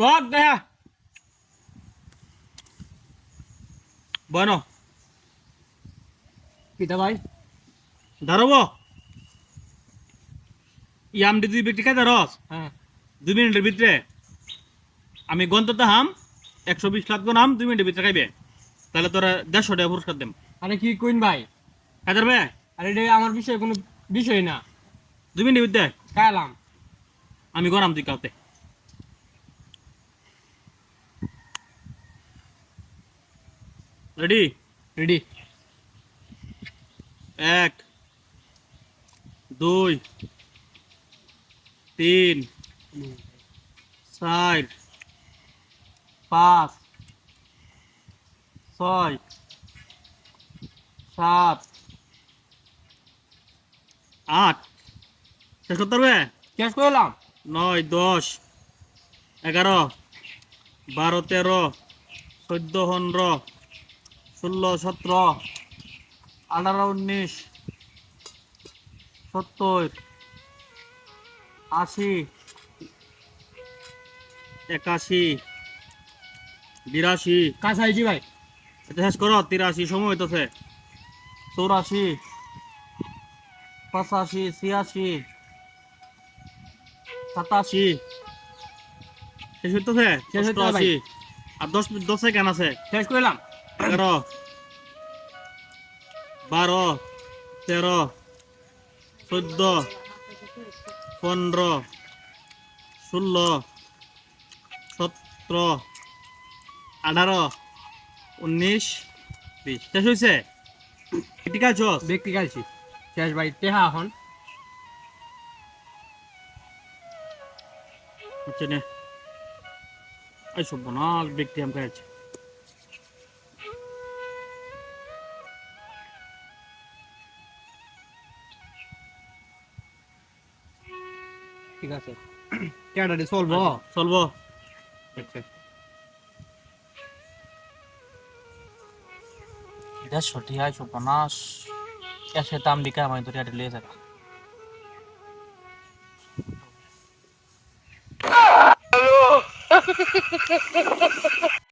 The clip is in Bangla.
Fuck there. Bueno. কিটা ভাই দাঁড়াবো ইয়ামডি দুই ব্যক্তি খাই দাঁড়স হ্যাঁ 2 মিনিটের ভিতরে আমি গন্ততে হাম 120 লাখ নাম 2 মিনিটের ভিতরে খাইবে তাহলে তোরা 150 টাকা পুরস্কার দেম আরে কি কইন ভাই খাইতে পারবে আরে এটা আমার বিষয় কোনো বিষয় না 2 মিনিটের ভিতরে খাইলাম আমি গনাম তুই কাউতে রেডি রেডি 1 2 3 4 5 6 7 8 শেষ করতে পারবে শেষ করলাম 9 10 11 12 13 14 15 16 17 18 19 70 80 81 82 কাছে আইছি ভাই এটা শেষ করো 83 সময় হইতেছে 84 85 86 87 শেষ হইতেছে শেষ হইতেছে ভাই। 88 আর 10 সেকেন্ড আছে শেষ করলাম 11 12 13 14 15 16 17 18 19 20 শেষ হয়েছে ঠিক আছে ব্যক্তি খাইছি শেষ ভাই টেহা এখন হচ্ছে না এই সব বনাল ব্যক্তি আমাকে আছে ঠিক আছে কেডারে চলবো চলবো আচ্ছা এটা সঠিক হয় সব বনাস এসে দাম দিকে আমি তো রেডি লিয়ে যাবে